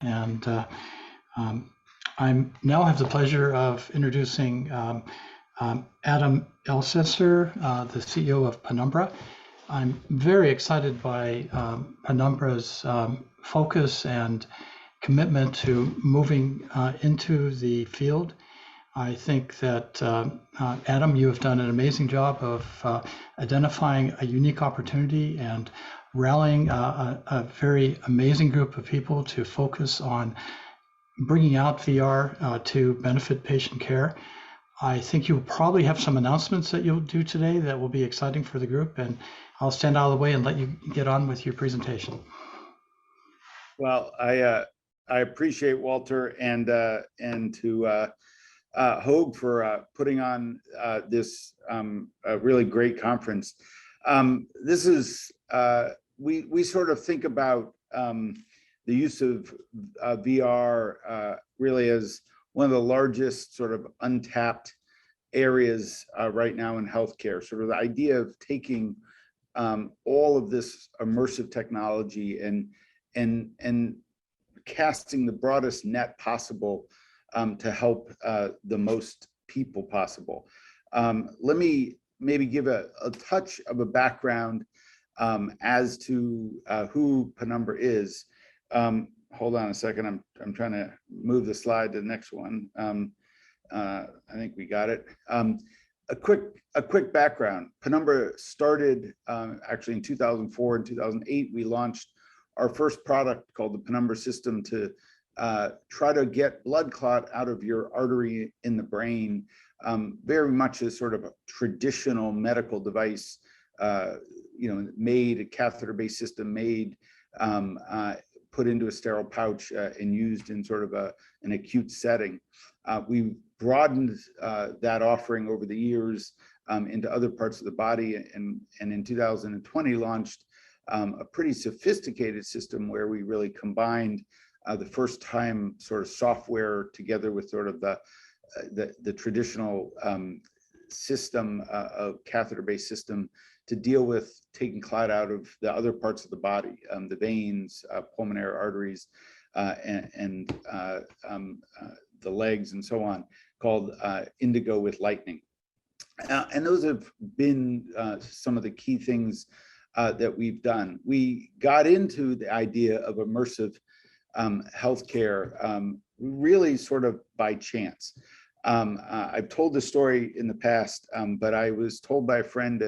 And I now have the pleasure of introducing Adam Elsesser, the CEO of Penumbra. I'm very excited by Penumbra's focus and commitment to moving into the field. I think that, Adam, you have done an amazing job of identifying a unique opportunity and rallying a very amazing group of people to focus on bringing out VR to benefit patient care. I think you'll probably have some announcements that you'll do today that will be exciting for the group, and I'll stand out of the way and let you get on with your presentation. Well, I appreciate Walter and to Hoag for putting on this a really great conference. This is we sort of think about the use of VR really as one of the largest sort of untapped areas right now in healthcare. Sort of the idea of taking all of this immersive technology and casting the broadest net possible to help the most people possible. Let me maybe give a touch of a background as to who Penumbra is. Hold on a second, I'm trying to move the slide to the next one. I think we got it. A quick background. Penumbra started actually in 2004 and 2008. We launched our first product called the Penumbra system to try to get blood clot out of your artery in the brain, very much as sort of a traditional medical device, made a catheter-based system, made put into a sterile pouch and used in sort of an acute setting. We broadened that offering over the years into other parts of the body, and in 2020 launched a pretty sophisticated system where we really combined the first time sort of software together with sort of the traditional system of catheter-based system to deal with taking clot out of the other parts of the body, the veins, pulmonary arteries, and the legs and so on, called Indigo with Lightning. And those have been some of the key things that we've done. We got into the idea of immersive healthcare really sort of by chance. I've told this story in the past, but I was told by a friend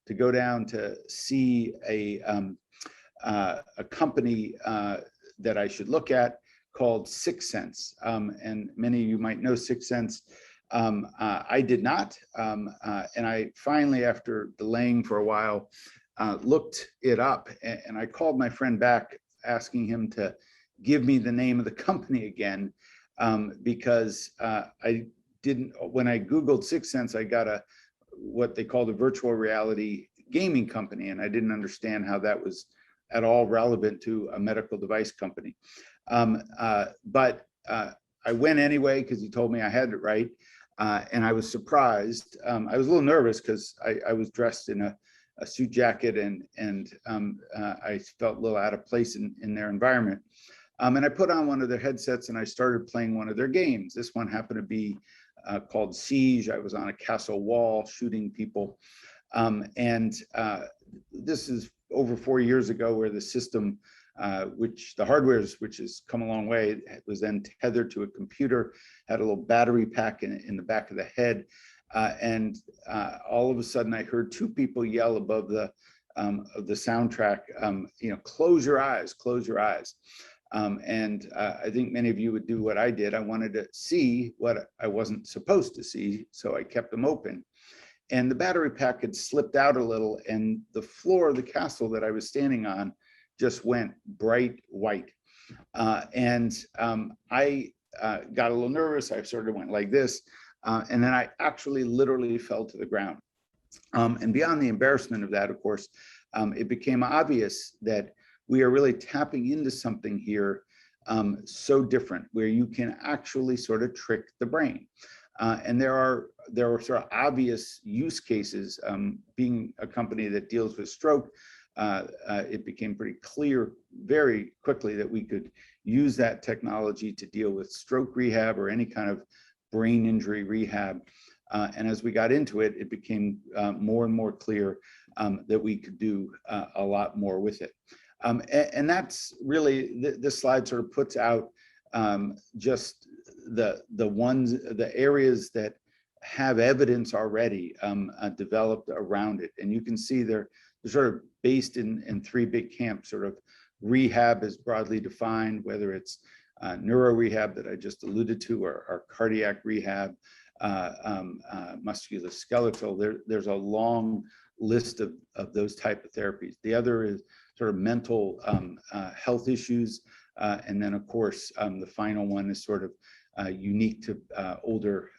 to go down to see a company that I should look at called Sixth Sense. And many of you might know Sixth Sense. I did not. And I finally, after delaying for a while, looked it up, and I called my friend back asking him to give me the name of the company again, because I didn't, when I Googled Sixth Sense, I got what they called a virtual reality gaming company, and I didn't understand how that was at all relevant to a medical device company. But I went anyway because he told me I had it right, and I was surprised. I was a little nervous because I was dressed in a suit jacket, and I felt a little out of place in their environment. And I put on one of their headsets and I started playing one of their games. This one happened to be called Siege. I was on a castle wall shooting people. And this is over 4 years ago, where the system, which the hardware, which has come a long way, was then tethered to a computer, had a little battery pack in the back of the head. And all of a sudden I heard two people yell above the soundtrack, close your eyes, close your eyes. And I think many of you would do what I did. I wanted to see what I wasn't supposed to see, so I kept them open. And the battery pack had slipped out a little, and the floor of the castle that I was standing on just went bright white. And I got a little nervous. I sort of went like this, and then I actually literally fell to the ground. And beyond the embarrassment of that, of course, it became obvious that we are really tapping into something here so different, where you can actually sort of trick the brain. And there are sort of obvious use cases. Being a company that deals with stroke, it became pretty clear very quickly that we could use that technology to deal with stroke rehab or any kind of brain injury rehab. And as we got into it, it became more and more clear that we could do a lot more with it. And that's really, this slide sort of puts out just the areas that have evidence already developed around it. And you can see they're sort of based in three big camps. Sort of rehab is broadly defined, whether it's neuro rehab that I just alluded to, or cardiac rehab, musculoskeletal. There's a long list of those type of therapies. The other is sort of mental health issues. And then of course, the final one is sort of unique to older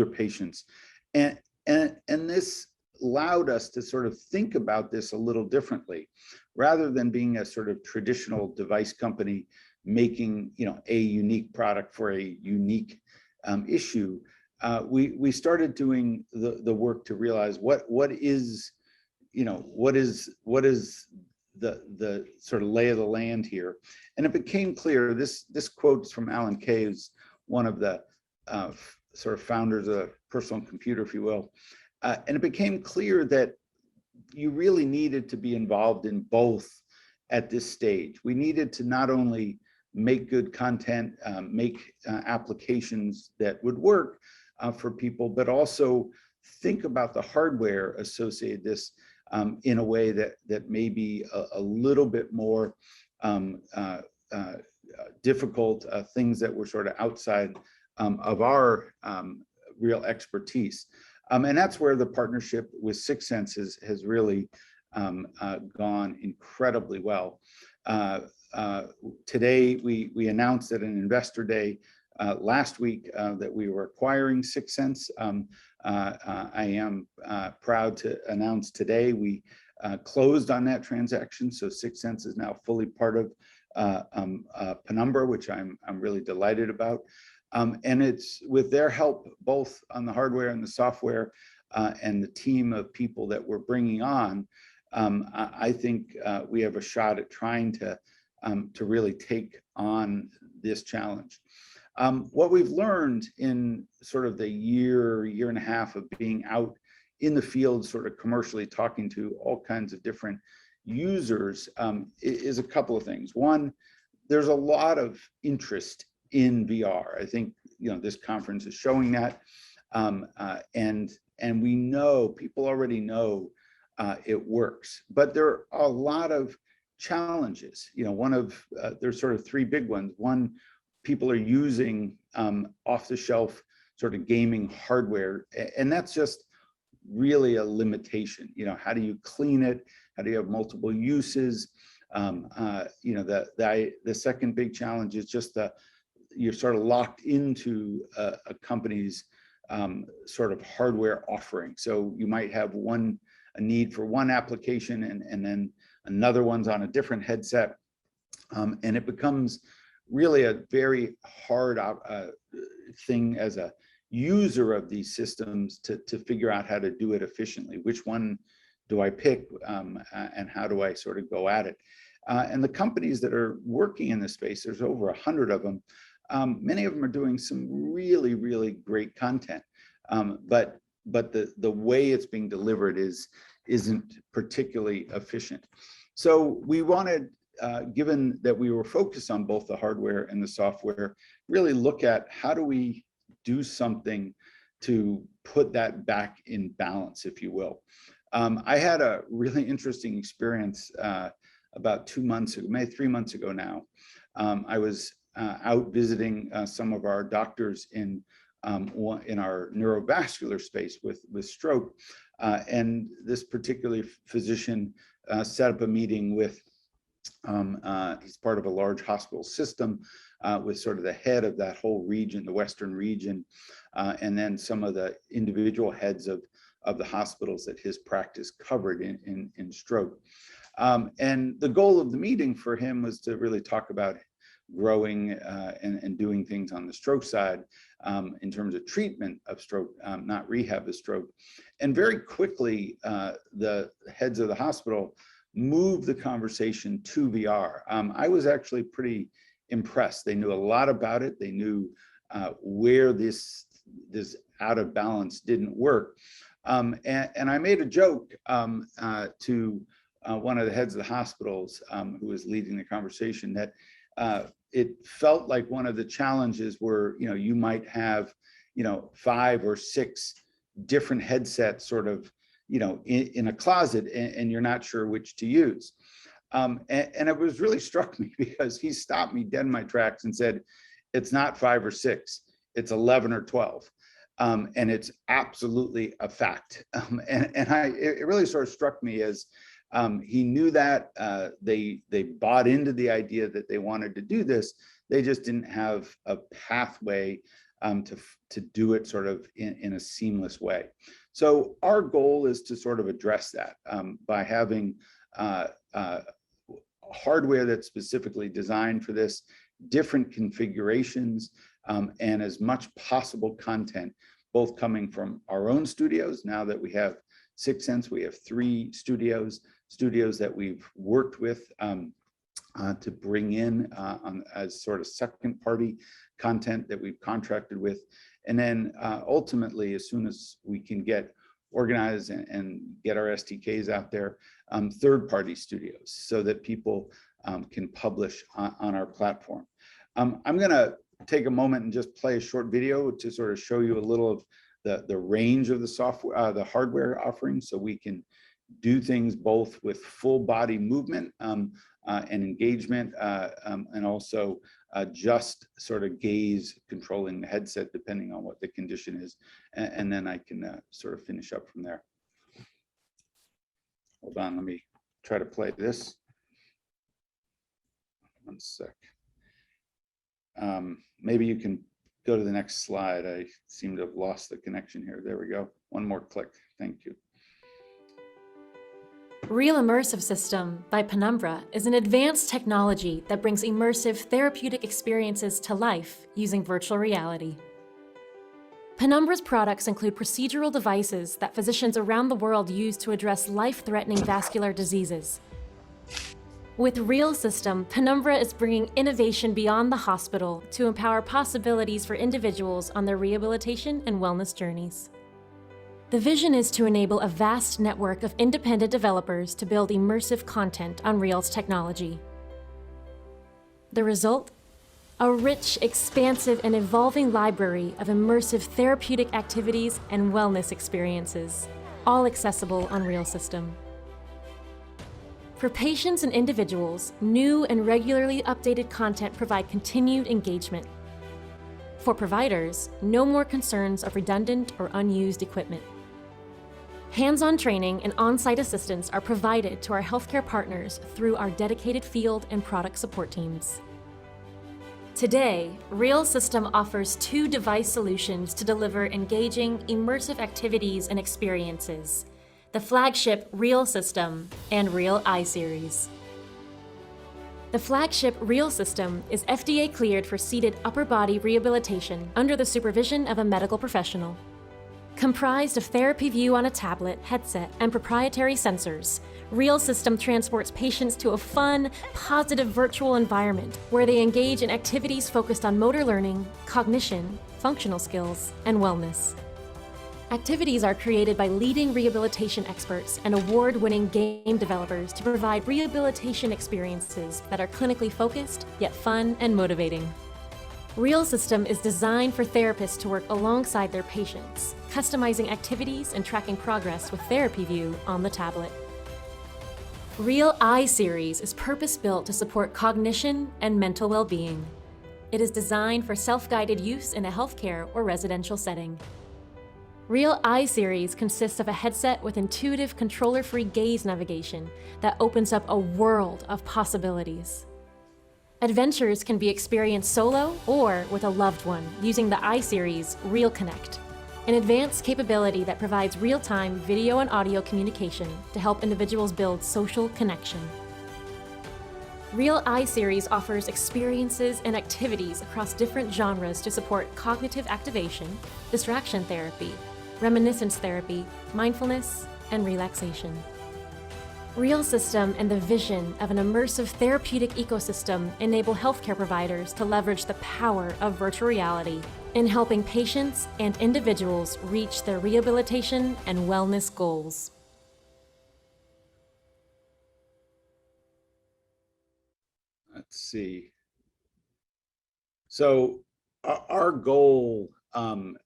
patients. And this allowed us to sort of think about this a little differently, rather than being a sort of traditional device company making, you know, a unique product for a unique issue. We started doing the work to realize what is the sort of lay of the land here. And it became clear, this quote's from Alan Kay, who's one of the sort of founders of the personal computer, if you will. And it became clear that you really needed to be involved in both at this stage. We needed to not only make good content, make applications that would work for people, but also think about the hardware associated this in a way that may be a little bit more difficult, things that were sort of outside of our real expertise. And that's where the partnership with Sixth Sense has really gone incredibly well. Today, we announced at an investor day last week that we were acquiring Sixth Sense. I am proud to announce today we closed on that transaction. So Sixth Sense is now fully part of Penumbra, which I'm really delighted about. And it's with their help, both on the hardware and the software, and the team of people that we're bringing on, I think we have a shot at trying to really take on this challenge. What we've learned in sort of the year and a half of being out in the field, sort of commercially talking to all kinds of different users, is a couple of things. One, there's a lot of interest in VR. I think, you know, this conference is showing that, and we know, people already know it works, but there are a lot of challenges. You know, there's sort of three big ones. One, people are using off-the-shelf sort of gaming hardware, and that's just really a limitation. You know, how do you clean it? How do you have multiple uses? You know, the second big challenge is just you're sort of locked into a company's sort of hardware offering. So you might have a need for one application, and then another one's on a different headset, and it becomes really a very hard thing as a user of these systems to figure out how to do it efficiently. Which one do I pick, and how do I sort of go at it? And the companies that are working in this space, there's over 100 of them. Many of them are doing some really, really great content, but the way it's being delivered isn't particularly efficient. So we wanted, given that we were focused on both the hardware and the software, really look at how do we do something to put that back in balance, if you will. I had a really interesting experience about 2 months ago, maybe 3 months ago now. I was out visiting some of our doctors in our neurovascular space with stroke, and this particular physician set up a meeting with, he's part of a large hospital system, with sort of the head of that whole region, the Western region, and then some of the individual heads of the hospitals that his practice covered in stroke. And the goal of the meeting for him was to really talk about growing and doing things on the stroke side in terms of treatment of stroke, not rehab of stroke. And very quickly, the heads of the hospital move the conversation to VR. I was actually pretty impressed. They knew a lot about it. They knew where this out of balance didn't work. And I made a joke to one of the heads of the hospitals who was leading the conversation that it felt like one of the challenges were, you might have, 5 or 6 different headsets sort of, in a closet, and you're not sure which to use. And it was really struck me because he stopped me dead in my tracks and said, it's not 5 or 6, it's 11 or 12. And it's absolutely a fact. It really sort of struck me as he knew that they bought into the idea that they wanted to do this. They just didn't have a pathway to do it sort of in a seamless way. So our goal is to sort of address that by having hardware that's specifically designed for this, different configurations, and as much possible content, both coming from our own studios. Now that we have 6 Sense, we have 3 studios that we've worked with to bring in as sort of second party content that we've contracted with. And then ultimately, as soon as we can get organized and get our SDKs out there, third party studios so that people can publish on our platform. I'm gonna take a moment and just play a short video to sort of show you a little of the range of the software, the hardware offerings, so we can do things both with full body movement and engagement, and also just sort of gaze controlling the headset depending on what the condition is. And then I can sort of finish up from there. Hold on, let me try to play this. One sec. Maybe you can go to the next slide. I seem to have lost the connection here. There we go. One more click. Thank you. Real Immersive System by Penumbra is an advanced technology that brings immersive therapeutic experiences to life using virtual reality. Penumbra's products include procedural devices that physicians around the world use to address life-threatening vascular diseases. With Real System, Penumbra is bringing innovation beyond the hospital to empower possibilities for individuals on their rehabilitation and wellness journeys. The vision is to enable a vast network of independent developers to build immersive content on Real's technology. The result? A rich, expansive, and evolving library of immersive therapeutic activities and wellness experiences, all accessible on Real System. For patients and individuals, new and regularly updated content provide continued engagement. For providers, no more concerns of redundant or unused equipment. Hands-on training and on-site assistance are provided to our healthcare partners through our dedicated field and product support teams. Today, Real System offers 2 device solutions to deliver engaging, immersive activities and experiences: the flagship Real System and Real I-Series. The flagship Real System is FDA cleared for seated upper body rehabilitation under the supervision of a medical professional. Comprised of therapy view on a tablet, headset, and proprietary sensors, Real System transports patients to a fun, positive virtual environment where they engage in activities focused on motor learning, cognition, functional skills, and wellness. Activities are created by leading rehabilitation experts and award-winning game developers to provide rehabilitation experiences that are clinically focused, yet fun and motivating. Real System is designed for therapists to work alongside their patients, customizing activities and tracking progress with Therapy View on the tablet. Real I-Series is purpose-built to support cognition and mental well-being. It is designed for self-guided use in a healthcare or residential setting. Real I-Series consists of a headset with intuitive controller-free gaze navigation that opens up a world of possibilities. Adventures can be experienced solo or with a loved one using the I-Series Real Connect, an advanced capability that provides real-time video and audio communication to help individuals build social connection. Real I-Series offers experiences and activities across different genres to support cognitive activation, distraction therapy, reminiscence therapy, mindfulness, and relaxation. Real System and the vision of an immersive therapeutic ecosystem enable healthcare providers to leverage the power of virtual reality in helping patients and individuals reach their rehabilitation and wellness goals. Let's see. So our goal, and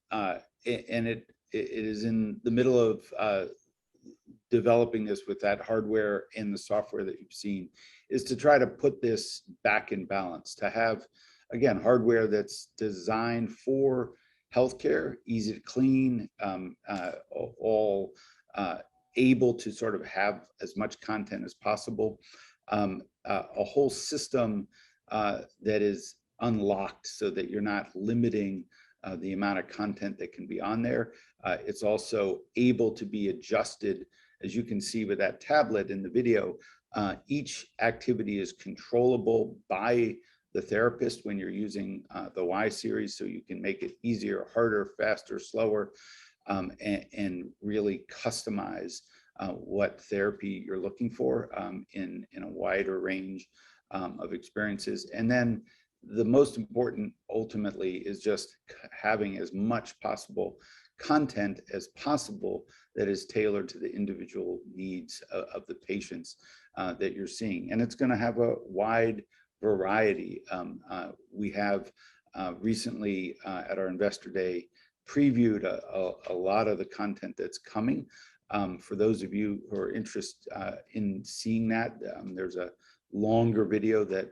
it is in the middle of developing this with that hardware and the software that you've seen, is to try to put this back in balance, to have, again, hardware that's designed for healthcare, easy to clean, all able to sort of have as much content as possible, a whole system that is unlocked so that you're not limiting the amount of content that can be on there. It's also able to be adjusted, as you can see with that tablet in the video. Each activity is controllable by the therapist when you're using the Y series, so you can make it easier, harder, faster, slower, and really customize what therapy you're looking for in a wider range of experiences. And then the most important ultimately is just having as much possible content as possible that is tailored to the individual needs of the patients that you're seeing. And it's going to have a wide variety. We have recently at our Investor Day previewed a lot of the content that's coming. For those of you who are interested in seeing that, there's a longer video that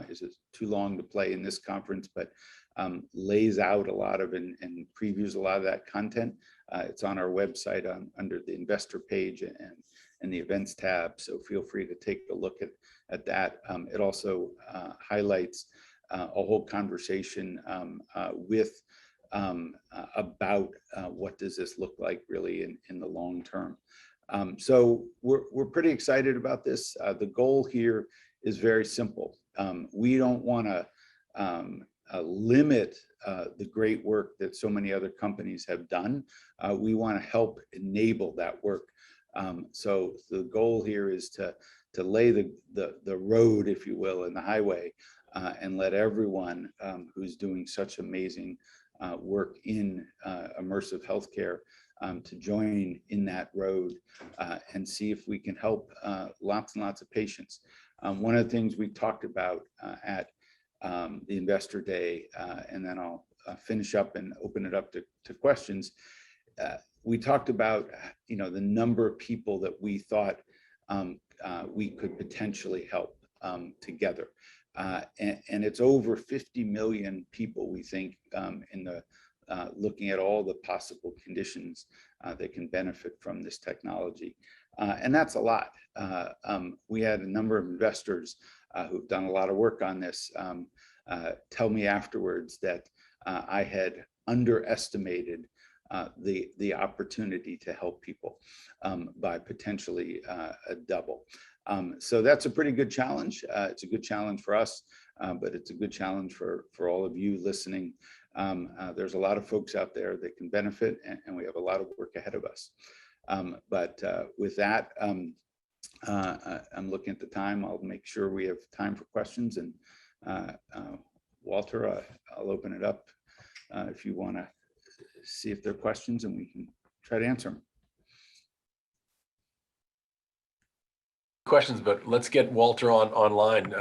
is too long to play in this conference, but lays out a lot of and previews a lot of that content. It's on our website under the investor page and the events tab, so feel free to take a look at that. It also highlights a whole conversation with about what does this look like really in the long term. So we're pretty excited about this. The goal here is very simple. We don't want to limit the great work that so many other companies have done. We want to help enable that work. So the goal here is to lay the road, if you will, and the highway, and let everyone who's doing such amazing work in immersive healthcare to join in that road and see if we can help lots and lots of patients. One of the things we talked about at the Investor Day, and then I'll finish up and open it up to questions. We talked about, the number of people that we thought we could potentially help together. And it's over 50 million people, we think, in the looking at all the possible conditions that can benefit from this technology. And that's a lot. We had a number of investors who've done a lot of work on this tell me afterwards that I had underestimated the opportunity to help people by potentially a double. So that's a pretty good challenge. It's a good challenge for us, but it's a good challenge for all of you listening. There's a lot of folks out there that can benefit, and we have a lot of work ahead of us. But with that, I'm looking at the time. I'll make sure we have time for questions. And Walter, I'll open it up if you want to see if there are questions, and we can try to answer them. Questions, but let's get Walter online.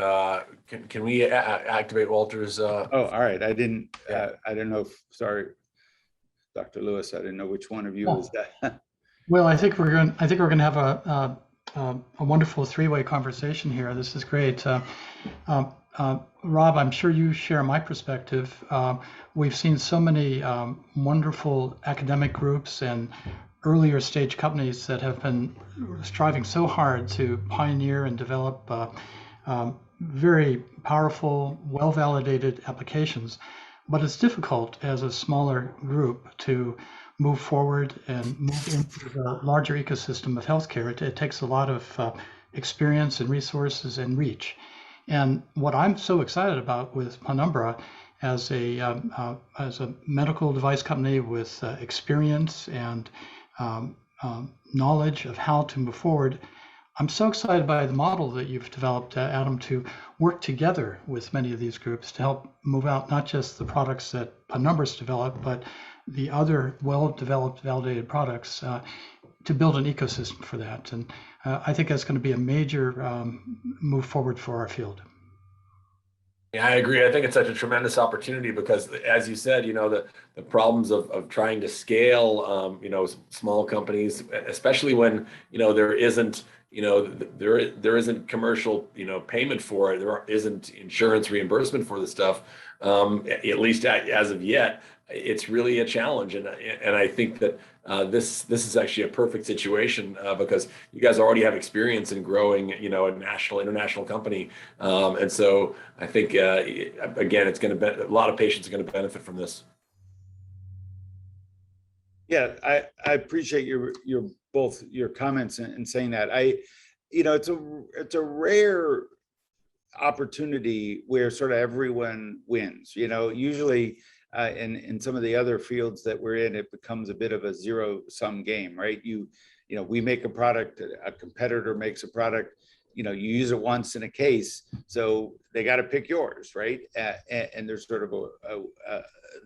Can we activate Walter's? Oh, all right. I didn't know if, sorry, Dr. Lewis, I didn't know which one of you was that. Well, I think we're going to have a wonderful three-way conversation here. This is great. Rob, I'm sure you share my perspective. We've seen so many wonderful academic groups and earlier stage companies that have been striving so hard to pioneer and develop very powerful, well-validated applications. But it's difficult as a smaller group to move forward and move into the larger ecosystem of healthcare. It takes a lot of experience and resources and reach. And what I'm so excited about with Penumbra as a medical device company with experience and knowledge of how to move forward, I'm so excited by the model that you've developed, Adam, to work together with many of these groups to help move out not just the products that Penumbra's developed, but the other well-developed, validated products to build an ecosystem for that. And I think that's going to be a major move forward for our field. Yeah, I agree. I think it's such a tremendous opportunity because, as you said, the problems of trying to scale, small companies, especially when, there isn't, there isn't commercial, payment for it. There isn't insurance reimbursement for the stuff, at least as of yet. It's really a challenge, and I think that this is actually a perfect situation because you guys already have experience in growing, a international company, and so I think again, it's going to a lot of patients are going to benefit from this. Yeah, I appreciate both your comments in saying that. It's a rare opportunity where sort of everyone wins. Usually in some of the other fields that we're in, it becomes a bit of a zero-sum game, right? We make a product, a competitor makes a product, you use it once in a case, so they got to pick yours, right? And there's sort of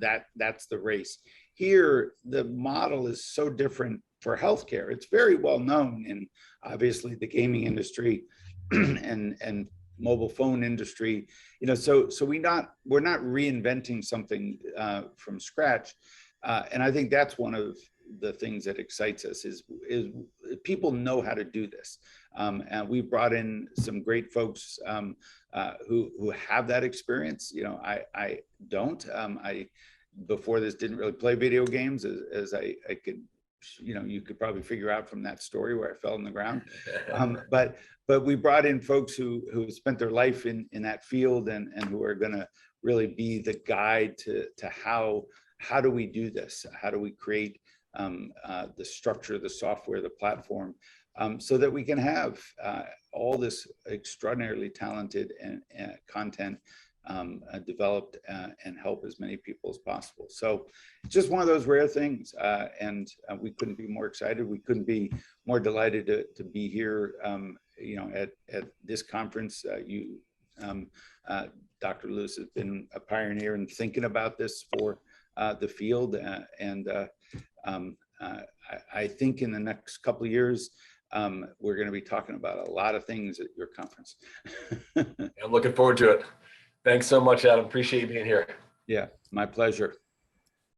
that's the race. Here, the model is so different for healthcare. It's very well known in obviously the gaming industry and mobile phone industry, so we're not reinventing something from scratch, and I think that's one of the things that excites us is people know how to do this, and we brought in some great folks who have that experience. I don't. I before this didn't really play video games as I could. You could probably figure out from that story where I fell on the ground. But we brought in folks who spent their life in that field and who are going to really be the guide to how do we do this? How do we create the structure, the software, the platform, so that we can have all this extraordinarily talented and content developed and help as many people as possible. So it's just one of those rare things, and we couldn't be more excited. We couldn't be more delighted to be here, at this conference. Dr. Lewis has been a pioneer in thinking about this for the field, and I think in the next couple of years, we're going to be talking about a lot of things at your conference. I'm looking forward to it. Thanks so much, Adam. Appreciate you being here. Yeah, my pleasure.